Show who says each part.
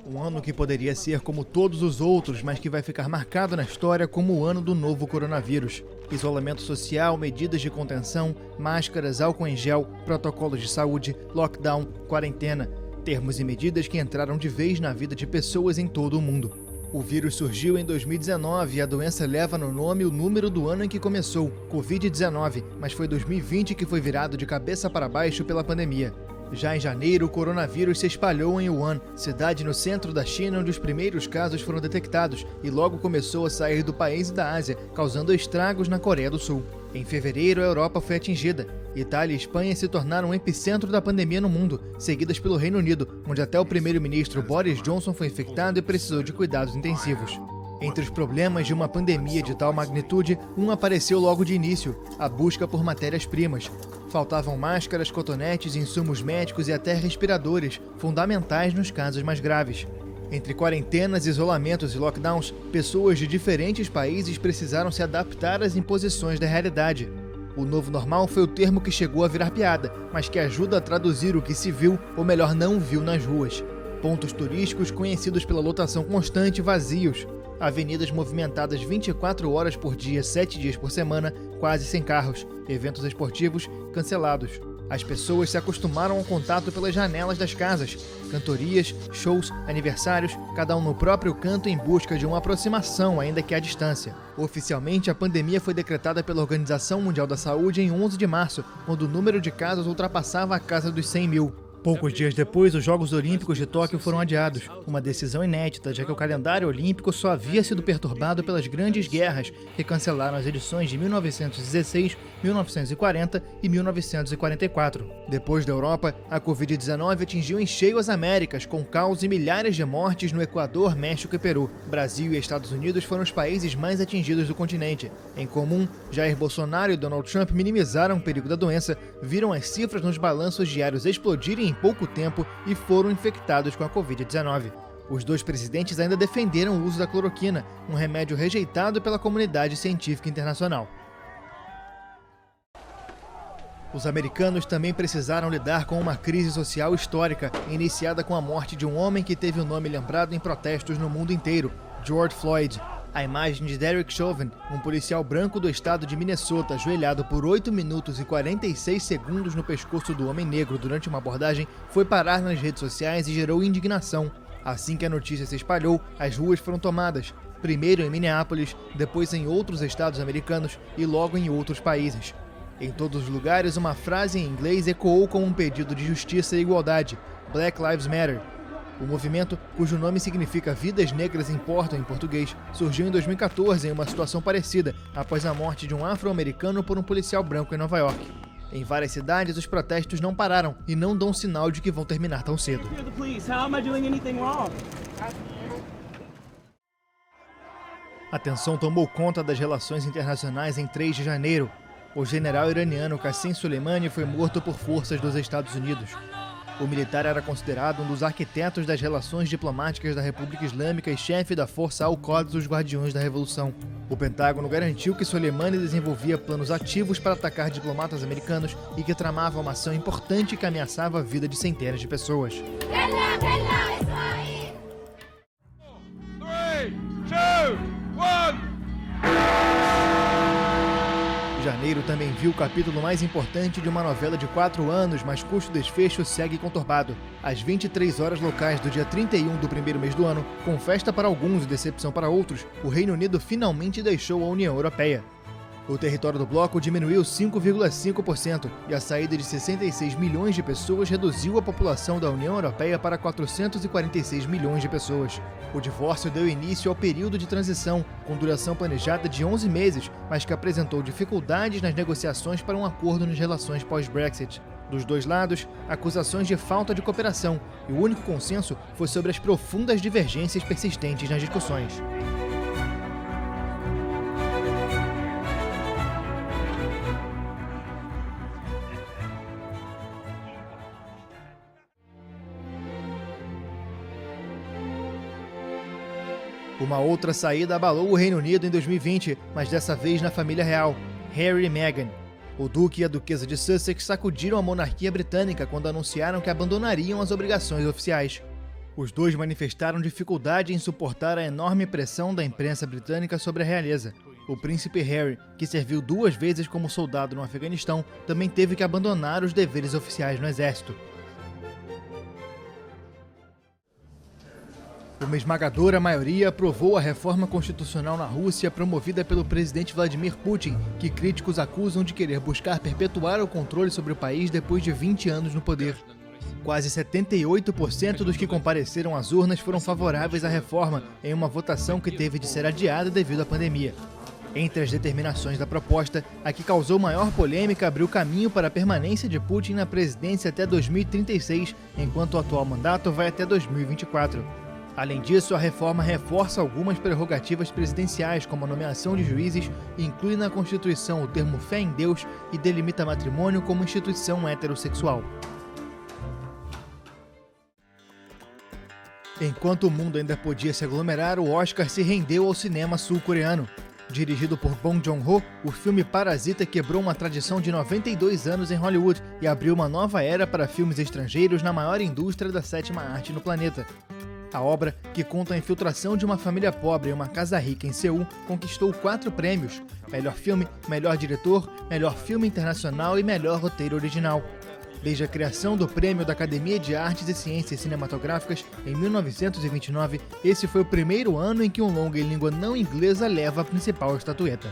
Speaker 1: Um ano que poderia ser como todos os outros, mas que vai ficar marcado na história como o ano do novo coronavírus. Isolamento social, medidas de contenção, máscaras, álcool em gel, protocolos de saúde, lockdown, quarentena. Termos e medidas que entraram de vez na vida de pessoas em todo o mundo. O vírus surgiu em 2019 e a doença leva no nome o número do ano em que começou, Covid-19, mas foi 2020 que foi virado de cabeça para baixo pela pandemia. Já em janeiro, o coronavírus se espalhou em Wuhan, cidade no centro da China onde os primeiros casos foram detectados, e logo começou a sair do país e da Ásia, causando estragos na Coreia do Sul. Em fevereiro, a Europa foi atingida. Itália e Espanha se tornaram o epicentro da pandemia no mundo, seguidas pelo Reino Unido, onde até o primeiro-ministro Boris Johnson foi infectado e precisou de cuidados intensivos. Entre os problemas de uma pandemia de tal magnitude, um apareceu logo de início: a busca por matérias-primas. Faltavam máscaras, cotonetes, insumos médicos e até respiradores, fundamentais nos casos mais graves. Entre quarentenas, isolamentos e lockdowns, pessoas de diferentes países precisaram se adaptar às imposições da realidade. O novo normal foi o termo que chegou a virar piada, mas que ajuda a traduzir o que se viu, ou melhor, não viu nas ruas. Pontos turísticos conhecidos pela lotação constante vazios. Avenidas movimentadas 24 horas por dia, 7 dias por semana, quase sem carros. Eventos esportivos cancelados. As pessoas se acostumaram ao contato pelas janelas das casas. Cantorias, shows, aniversários, cada um no próprio canto em busca de uma aproximação, ainda que à distância. Oficialmente, a pandemia foi decretada pela Organização Mundial da Saúde em 11 de março, quando o número de casos ultrapassava a casa dos 100 mil. Poucos dias depois, os Jogos Olímpicos de Tóquio foram adiados, uma decisão inédita, já que o calendário olímpico só havia sido perturbado pelas grandes guerras que cancelaram as edições de 1916, 1940 e 1944. Depois da Europa, a Covid-19 atingiu em cheio as Américas, com caos e milhares de mortes no Equador, México e Peru. Brasil e Estados Unidos foram os países mais atingidos do continente. Em comum, Jair Bolsonaro e Donald Trump minimizaram o perigo da doença, viram as cifras nos balanços diários explodirem em pouco tempo e foram infectados com a Covid-19. Os dois presidentes ainda defenderam o uso da cloroquina, um remédio rejeitado pela comunidade científica internacional. Os americanos também precisaram lidar com uma crise social histórica, iniciada com a morte de um homem que teve o nome lembrado em protestos no mundo inteiro, George Floyd. A imagem de Derek Chauvin, um policial branco do estado de Minnesota, ajoelhado por 8 minutos e 46 segundos no pescoço do homem negro durante uma abordagem, foi parar nas redes sociais e gerou indignação. Assim que a notícia se espalhou, as ruas foram tomadas, primeiro em Minneapolis, depois em outros estados americanos e logo em outros países. Em todos os lugares, uma frase em inglês ecoou como um pedido de justiça e igualdade: Black Lives Matter. O movimento, cujo nome significa Vidas Negras Importam em português, surgiu em 2014 em uma situação parecida, após a morte de um afro-americano por um policial branco em Nova York. Em várias cidades, os protestos não pararam e não dão sinal de que vão terminar tão cedo. A tensão tomou conta das relações internacionais em 3 de janeiro. O general iraniano Qasem Soleimani foi morto por forças dos Estados Unidos. O militar era considerado um dos arquitetos das relações diplomáticas da República Islâmica e chefe da Força Al-Quds dos Guardiões da Revolução. O Pentágono garantiu que Soleimani desenvolvia planos ativos para atacar diplomatas americanos e que tramava uma ação importante que ameaçava a vida de centenas de pessoas.
Speaker 2: 3, 2, 1...
Speaker 1: Janeiro também viu o capítulo mais importante de uma novela de 4 anos, mas cujo desfecho segue conturbado. Às 23 horas locais do dia 31 do primeiro mês do ano, com festa para alguns e decepção para outros, o Reino Unido finalmente deixou a União Europeia. O território do bloco diminuiu 5,5% e a saída de 66 milhões de pessoas reduziu a população da União Europeia para 446 milhões de pessoas. O divórcio deu início ao período de transição, com duração planejada de 11 meses, mas que apresentou dificuldades nas negociações para um acordo nas relações pós-Brexit. Dos dois lados, acusações de falta de cooperação, e o único consenso foi sobre as profundas divergências persistentes nas discussões. Uma outra saída abalou o Reino Unido em 2020, mas dessa vez na família real, Harry e Meghan. O duque e a duquesa de Sussex sacudiram a monarquia britânica quando anunciaram que abandonariam as obrigações oficiais. Os dois manifestaram dificuldade em suportar a enorme pressão da imprensa britânica sobre a realeza. O príncipe Harry, que serviu 2 vezes como soldado no Afeganistão, também teve que abandonar os deveres oficiais no exército. Uma esmagadora maioria aprovou a reforma constitucional na Rússia promovida pelo presidente Vladimir Putin, que críticos acusam de querer buscar perpetuar o controle sobre o país depois de 20 anos no poder. Quase 78% dos que compareceram às urnas foram favoráveis à reforma, em uma votação que teve de ser adiada devido à pandemia. Entre as determinações da proposta, a que causou maior polêmica abriu caminho para a permanência de Putin na presidência até 2036, enquanto o atual mandato vai até 2024. Além disso, a reforma reforça algumas prerrogativas presidenciais, como a nomeação de juízes, e inclui na Constituição o termo fé em Deus e delimita matrimônio como instituição heterossexual. Enquanto o mundo ainda podia se aglomerar, o Oscar se rendeu ao cinema sul-coreano. Dirigido por Bong Joon-ho, o filme Parasita quebrou uma tradição de 92 anos em Hollywood e abriu uma nova era para filmes estrangeiros na maior indústria da 7ª arte no planeta. A obra, que conta a infiltração de uma família pobre em uma casa rica em Seul, conquistou 4 prêmios: melhor filme, melhor diretor, melhor filme internacional e melhor roteiro original. Desde a criação do Prêmio da Academia de Artes e Ciências Cinematográficas, em 1929, esse foi o primeiro ano em que um longa em língua não inglesa leva a principal estatueta.